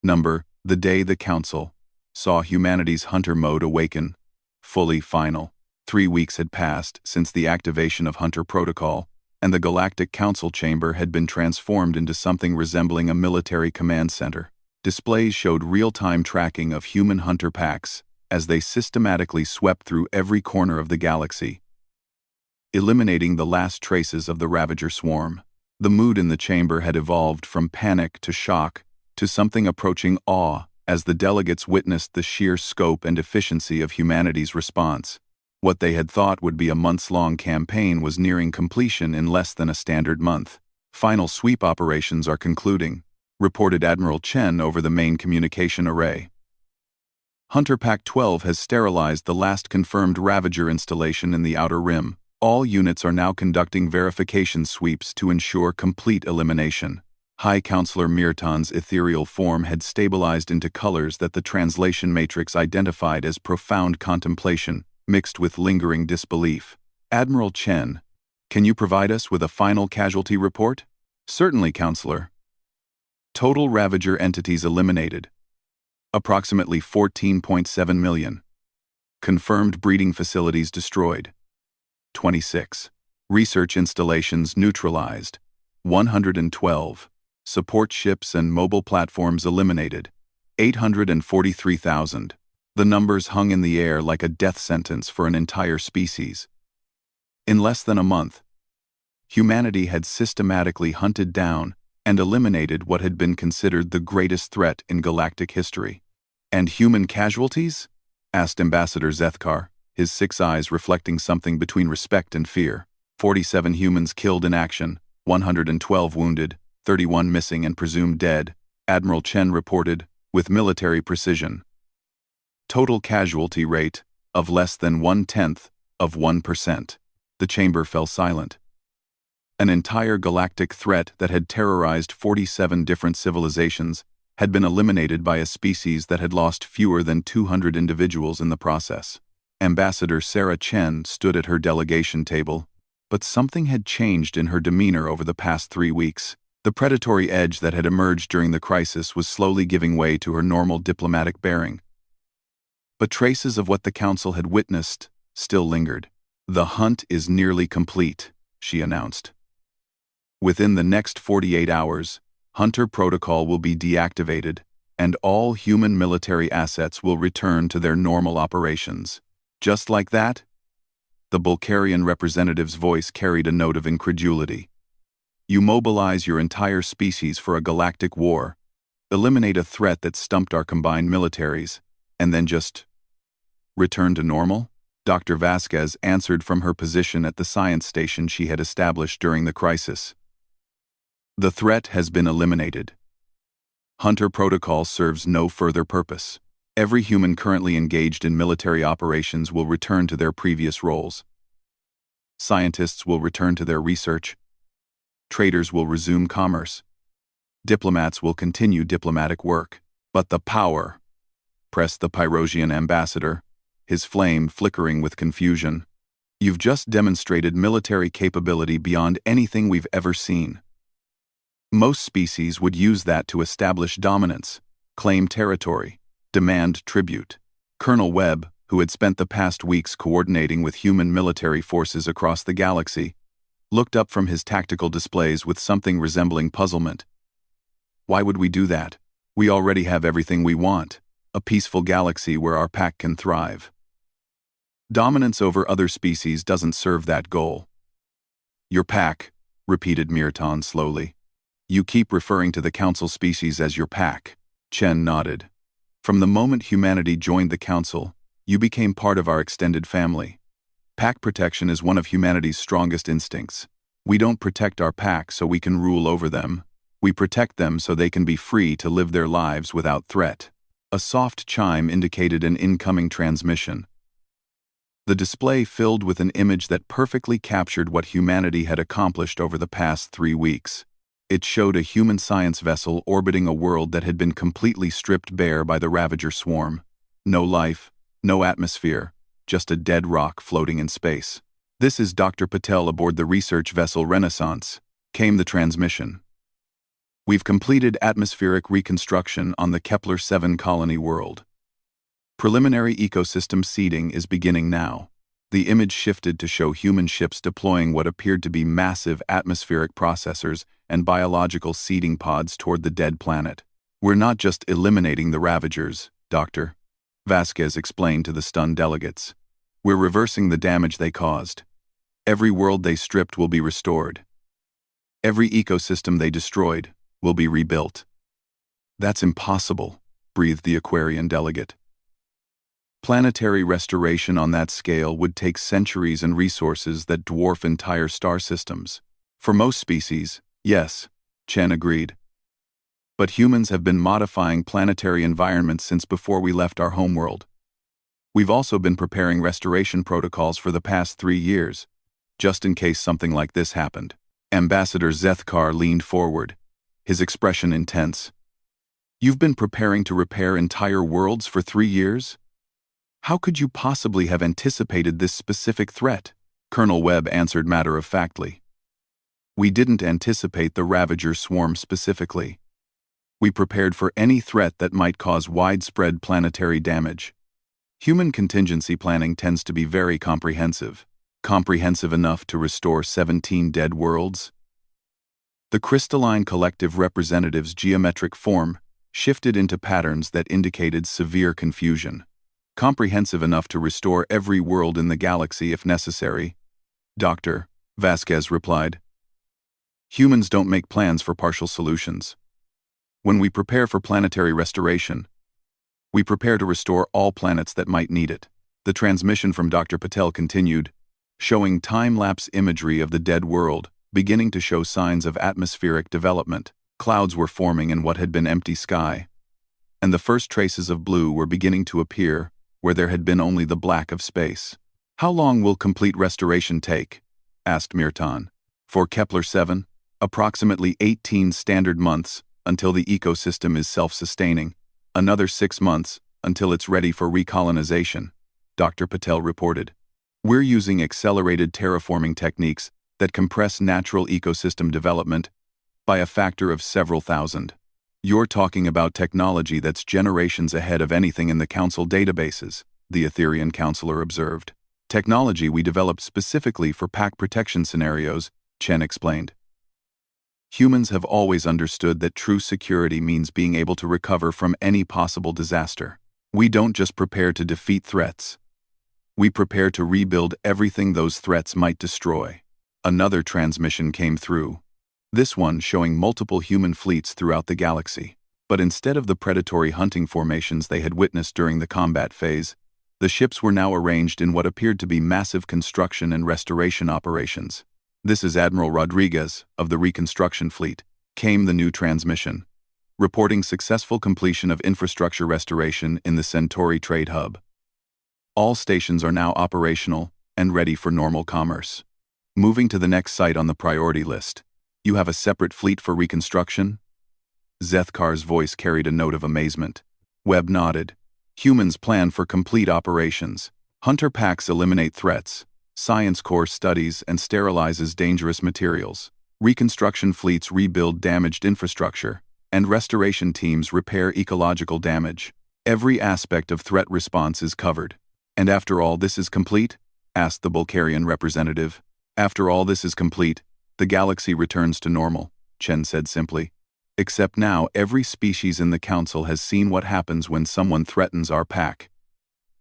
The day the Council saw humanity's hunter mode awaken. Fully final. 3 weeks had passed since the activation of Hunter Protocol, and the Galactic Council chamber had been transformed into something resembling a military command center. Displays showed real-time tracking of human hunter packs as they systematically swept through every corner of the galaxy, eliminating the last traces of the Ravager swarm. The mood in the chamber had evolved from panic to shock to something approaching awe as the delegates witnessed the sheer scope and efficiency of humanity's response. What they had thought would be a months-long campaign was nearing completion in less than a standard month. Final sweep operations are concluding, reported Admiral Chen over the main communication array. Hunter Pack 12 has sterilized the last confirmed Ravager installation in the Outer Rim. All units are now conducting verification sweeps to ensure complete elimination. High Counselor Mirtan's ethereal form had stabilized into colors that the translation matrix identified as profound contemplation, mixed with lingering disbelief. Admiral Chen, can you provide us with a final casualty report? Certainly, Counselor. Total Ravager entities eliminated. Approximately 14.7 million. Confirmed breeding facilities destroyed. 26. Research installations neutralized. 112. Support ships and mobile platforms eliminated. 843,000. The numbers hung in the air like a death sentence for an entire species. In less than a month, humanity had systematically hunted down and eliminated what had been considered the greatest threat in galactic history. And human casualties? Asked Ambassador Zethkar, his 6 eyes reflecting something between respect and fear. 47 humans killed in action, 112 wounded, 31 missing and presumed dead, Admiral Chen reported, with military precision. Total casualty rate of less than 0.1%. The chamber fell silent. An entire galactic threat that had terrorized 47 different civilizations had been eliminated by a species that had lost fewer than 200 individuals in the process. Ambassador Sarah Chen stood at her delegation table, but something had changed in her demeanor over the past 3 weeks. The predatory edge that had emerged during the crisis was slowly giving way to her normal diplomatic bearing. But traces of what the Council had witnessed still lingered. The hunt is nearly complete, she announced. Within the next 48 hours, Hunter Protocol will be deactivated, and all human military assets will return to their normal operations. Just like that? The Bulgarian representative's voice carried a note of incredulity. You mobilize your entire species for a galactic war, eliminate a threat that stumped our combined militaries, and then just return to normal? Dr. Vasquez answered from her position at the science station she had established during the crisis. The threat has been eliminated. Hunter Protocol serves no further purpose. Every human currently engaged in military operations will return to their previous roles. Scientists will return to their research. Traders will resume commerce. Diplomats will continue diplomatic work. But the power, pressed the Pyrosian ambassador, his flame flickering with confusion. You've just demonstrated military capability beyond anything we've ever seen. Most species would use that to establish dominance, claim territory, demand tribute. Colonel Webb, who had spent the past weeks coordinating with human military forces across the galaxy, looked up from his tactical displays with something resembling puzzlement. Why would we do that? We already have everything we want, a peaceful galaxy where our pack can thrive. Dominance over other species doesn't serve that goal. Your pack, repeated Mirtan slowly. You keep referring to the Council species as your pack. Chen nodded. From the moment humanity joined the Council, you became part of our extended family. Pack protection is one of humanity's strongest instincts. We don't protect our pack so we can rule over them. We protect them so they can be free to live their lives without threat. A soft chime indicated an incoming transmission. The display filled with an image that perfectly captured what humanity had accomplished over the past 3 weeks. It showed a human science vessel orbiting a world that had been completely stripped bare by the Ravager swarm. No life, no atmosphere, just a dead rock floating in space. This is Dr. Patel aboard the research vessel Renaissance, came the transmission. We've completed atmospheric reconstruction on the Kepler-7 colony world. Preliminary ecosystem seeding is beginning now. The image shifted to show human ships deploying what appeared to be massive atmospheric processors and biological seeding pods toward the dead planet. We're not just eliminating the Ravagers, Dr. Vasquez explained to the stunned delegates. We're reversing the damage they caused. Every world they stripped will be restored. Every ecosystem they destroyed will be rebuilt. That's impossible, breathed the Aquarian delegate. Planetary restoration on that scale would take centuries and resources that dwarf entire star systems. For most species, yes, Chen agreed. But humans have been modifying planetary environments since before we left our homeworld. We've also been preparing restoration protocols for the past 3 years, just in case something like this happened. Ambassador Zethkar leaned forward, his expression intense. You've been preparing to repair entire worlds for 3 years? How could you possibly have anticipated this specific threat? Colonel Webb answered matter-of-factly. We didn't anticipate the Ravager swarm specifically. We prepared for any threat that might cause widespread planetary damage. Human contingency planning tends to be very comprehensive. Comprehensive enough to restore 17 dead worlds? The crystalline collective representative's geometric form shifted into patterns that indicated severe confusion. Comprehensive enough to restore every world in the galaxy if necessary, Dr. Vasquez replied. Humans don't make plans for partial solutions. When we prepare for planetary restoration, we prepare to restore all planets that might need it. The transmission from Dr. Patel continued, showing time-lapse imagery of the dead world, beginning to show signs of atmospheric development. Clouds were forming in what had been empty sky, and the first traces of blue were beginning to appear where there had been only the black of space. How long will complete restoration take? Asked Mirtan. For Kepler-7, approximately 18 standard months until the ecosystem is self-sustaining. Another 6 months until it's ready for recolonization, Dr. Patel reported. We're using accelerated terraforming techniques that compress natural ecosystem development by a factor of several thousand. You're talking about technology that's generations ahead of anything in the Council databases, the Etherian counselor observed. Technology we developed specifically for pack protection scenarios, Chen explained. Humans have always understood that true security means being able to recover from any possible disaster. We don't just prepare to defeat threats. We prepare to rebuild everything those threats might destroy. Another transmission came through. This one showing multiple human fleets throughout the galaxy. But instead of the predatory hunting formations they had witnessed during the combat phase, the ships were now arranged in what appeared to be massive construction and restoration operations. This is Admiral Rodriguez, of the Reconstruction Fleet, came the new transmission, reporting successful completion of infrastructure restoration in the Centauri Trade Hub. All stations are now operational and ready for normal commerce. Moving to the next site on the priority list. You have a separate fleet for reconstruction? Zethkar's voice carried a note of amazement. Webb nodded. Humans plan for complete operations. Hunter packs eliminate threats. Science Corps studies and sterilizes dangerous materials. Reconstruction fleets rebuild damaged infrastructure, and restoration teams repair ecological damage. Every aspect of threat response is covered. And after all this is complete? Asked the Bulgarian representative. After all this is complete, the galaxy returns to normal, Chen said simply. Except now every species in the Council has seen what happens when someone threatens our pack.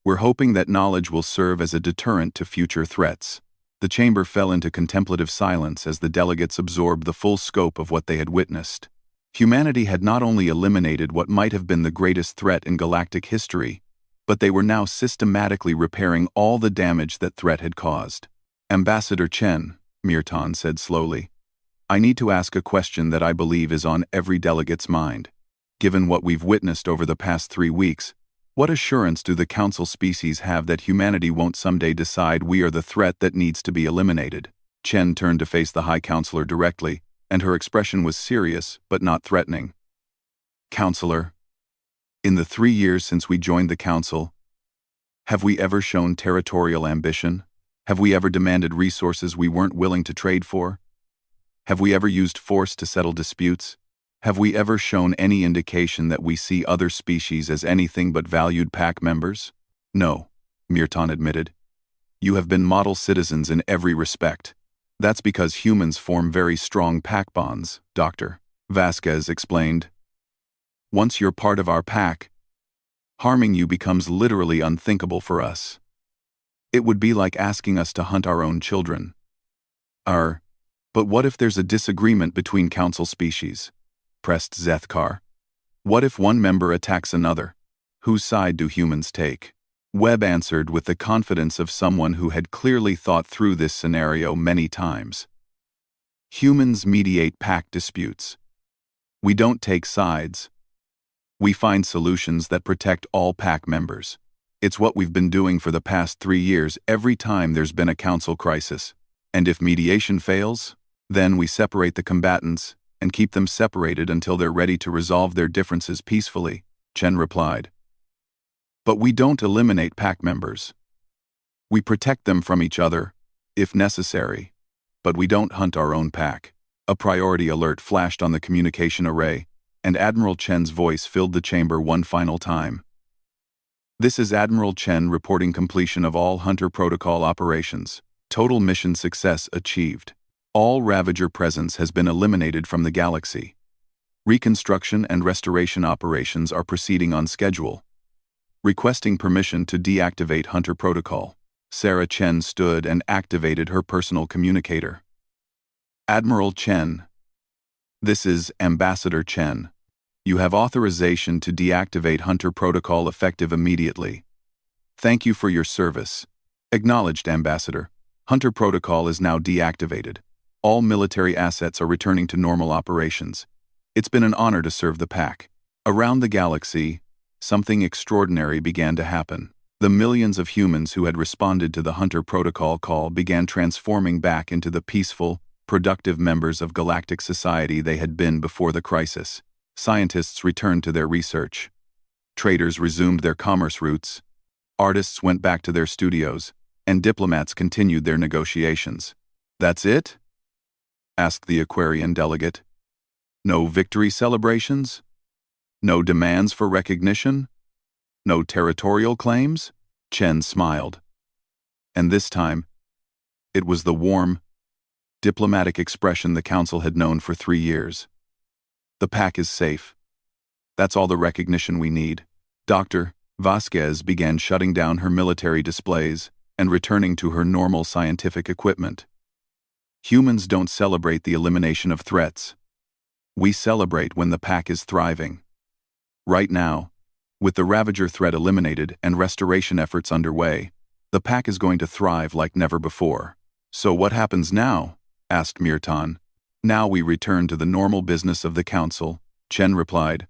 We're hoping that knowledge will serve as a deterrent to future threats. The chamber fell into contemplative silence as the delegates absorbed the full scope of what they had witnessed. Humanity had not only eliminated what might have been the greatest threat in galactic history, but they were now systematically repairing all the damage that threat had caused. Ambassador Chen, Mirtan said slowly, I need to ask a question that I believe is on every delegate's mind. Given what we've witnessed over the past 3 weeks, what assurance do the Council species have that humanity won't someday decide we are the threat that needs to be eliminated? Chen turned to face the High Counselor directly, and her expression was serious but not threatening. Counselor, in the 3 years since we joined the Council, have we ever shown territorial ambition? Have we ever demanded resources we weren't willing to trade for? Have we ever used force to settle disputes? Have we ever shown any indication that we see other species as anything but valued pack members? No, Mirtan admitted. You have been model citizens in every respect. That's because humans form very strong pack bonds, Dr. Vasquez explained. Once you're part of our pack, harming you becomes literally unthinkable for us. It would be like asking us to hunt our own children. But what if there's a disagreement between council species? Pressed Zethkar. What if one member attacks another? Whose side do humans take? Webb answered with the confidence of someone who had clearly thought through this scenario many times. Humans mediate pack disputes. We don't take sides. We find solutions that protect all pack members. It's what we've been doing for the past 3 years every time there's been a council crisis. And if mediation fails, then we separate the combatants and keep them separated until they're ready to resolve their differences peacefully, Chen replied. But we don't eliminate pack members. We protect them from each other, if necessary, but we don't hunt our own pack. A priority alert flashed on the communication array, and Admiral Chen's voice filled the chamber one final time. This is Admiral Chen reporting completion of all Hunter Protocol operations. Total mission success achieved. All Ravager presence has been eliminated from the galaxy. Reconstruction and restoration operations are proceeding on schedule. Requesting permission to deactivate Hunter Protocol. Sarah Chen stood and activated her personal communicator. Admiral Chen. This is Ambassador Chen. You have authorization to deactivate Hunter Protocol effective immediately. Thank you for your service. Acknowledged, Ambassador. Hunter Protocol is now deactivated. All military assets are returning to normal operations. It's been an honor to serve the pack. Around the galaxy, something extraordinary began to happen. The millions of humans who had responded to the Hunter Protocol call began transforming back into the peaceful, productive members of galactic society they had been before the crisis. Scientists returned to their research. Traders resumed their commerce routes. Artists went back to their studios, and diplomats continued their negotiations. That's it? Asked the Aquarian delegate. No victory celebrations? No demands for recognition? No territorial claims? Chen smiled. And this time, it was the warm, diplomatic expression the Council had known for 3 years. The pack is safe. That's all the recognition we need. Dr. Vasquez began shutting down her military displays and returning to her normal scientific equipment. Humans don't celebrate the elimination of threats. We celebrate when the pack is thriving. Right now, with the Ravager threat eliminated and restoration efforts underway, the pack is going to thrive like never before. So what happens now? Asked Mirtan. Now we return to the normal business of the Council, Chen replied.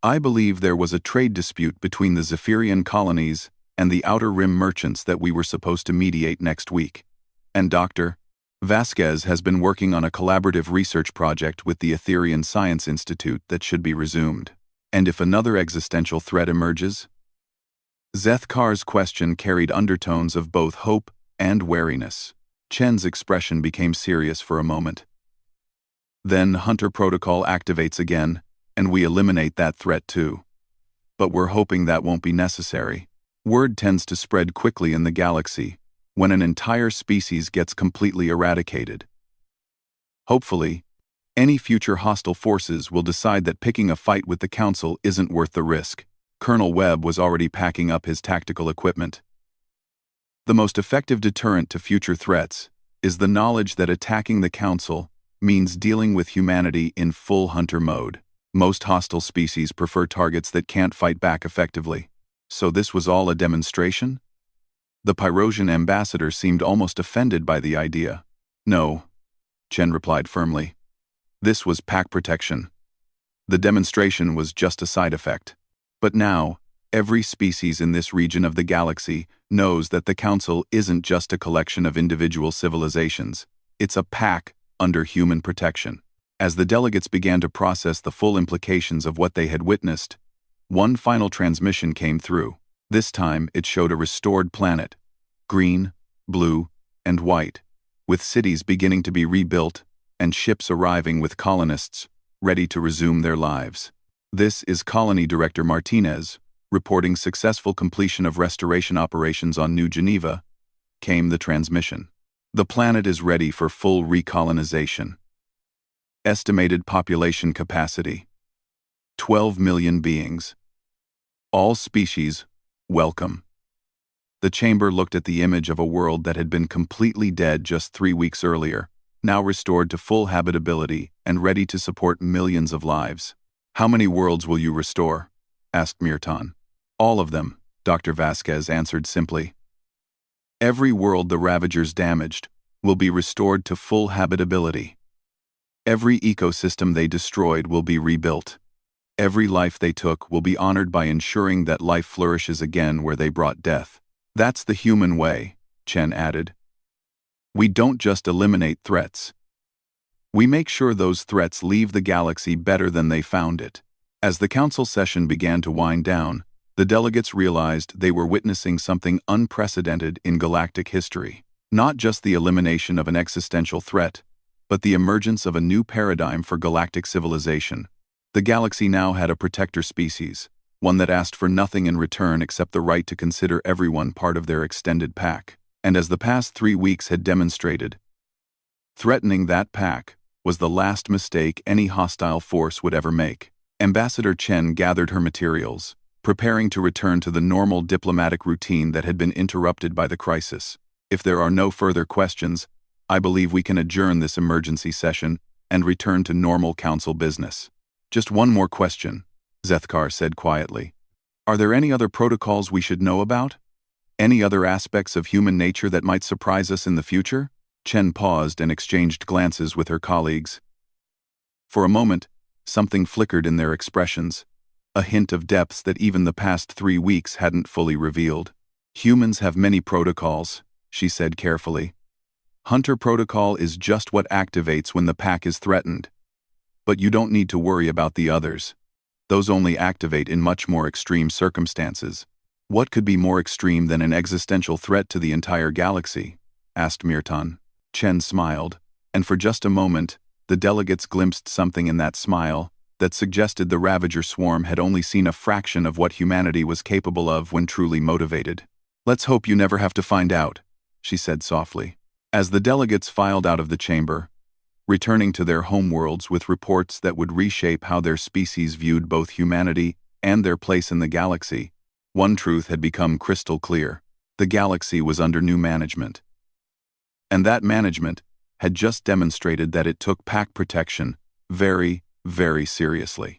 I believe there was a trade dispute between the Zephyrian colonies and the Outer Rim merchants that we were supposed to mediate next week. And Dr. Vasquez has been working on a collaborative research project with the Etherian Science Institute that should be resumed. And if another existential threat emerges? Zethkar's question carried undertones of both hope and wariness. Chen's expression became serious for a moment. Then Hunter Protocol activates again, and we eliminate that threat too. But we're hoping that won't be necessary. Word tends to spread quickly in the galaxy when an entire species gets completely eradicated. Hopefully, any future hostile forces will decide that picking a fight with the Council isn't worth the risk. Colonel Webb was already packing up his tactical equipment. The most effective deterrent to future threats is the knowledge that attacking the Council means dealing with humanity in full hunter mode. Most hostile species prefer targets that can't fight back effectively. So this was all a demonstration? The Pyrosian ambassador seemed almost offended by the idea. No, Chen replied firmly. This was pack protection. The demonstration was just a side effect. But now, every species in this region of the galaxy knows that the Council isn't just a collection of individual civilizations. It's a pack under human protection. As the delegates began to process the full implications of what they had witnessed, one final transmission came through. This time it showed a restored planet, green, blue, and white, with cities beginning to be rebuilt and ships arriving with colonists ready to resume their lives. This is Colony Director Martinez, reporting successful completion of restoration operations on New Geneva, came the transmission. The planet is ready for full recolonization. Estimated population capacity: 12 million beings. All species, welcome. The chamber looked at the image of a world that had been completely dead just 3 weeks earlier, now restored to full habitability and ready to support millions of lives. "How many worlds will you restore?" asked Mirtan. "All of them," Dr. Vasquez answered simply. "Every world the Ravagers damaged will be restored to full habitability. Every ecosystem they destroyed will be rebuilt. Every life they took will be honored by ensuring that life flourishes again where they brought death. That's the human way," Chen added. "We don't just eliminate threats. We make sure those threats leave the galaxy better than they found it." As the council session began to wind down, the delegates realized they were witnessing something unprecedented in galactic history. Not just the elimination of an existential threat, but the emergence of a new paradigm for galactic civilization. The galaxy now had a protector species, one that asked for nothing in return except the right to consider everyone part of their extended pack. And as the past 3 weeks had demonstrated, threatening that pack was the last mistake any hostile force would ever make. Ambassador Chen gathered her materials, preparing to return to the normal diplomatic routine that had been interrupted by the crisis. "If there are no further questions, I believe we can adjourn this emergency session and return to normal council business." "Just one more question," Zethkar said quietly. "Are there any other protocols we should know about? Any other aspects of human nature that might surprise us in the future?" Chen paused and exchanged glances with her colleagues. For a moment, something flickered in their expressions, a hint of depths that even the past 3 weeks hadn't fully revealed. "Humans have many protocols," she said carefully. "Hunter protocol is just what activates when the pack is threatened. But you don't need to worry about the others. Those only activate in much more extreme circumstances." "What could be more extreme than an existential threat to the entire galaxy?" asked Mirtan. Chen smiled, and for just a moment, the delegates glimpsed something in that smile that suggested the Ravager swarm had only seen a fraction of what humanity was capable of when truly motivated. "Let's hope you never have to find out," she said softly. As the delegates filed out of the chamber, returning to their homeworlds with reports that would reshape how their species viewed both humanity and their place in the galaxy, one truth had become crystal clear: the galaxy was under new management. And that management had just demonstrated that it took pack protection very, very seriously.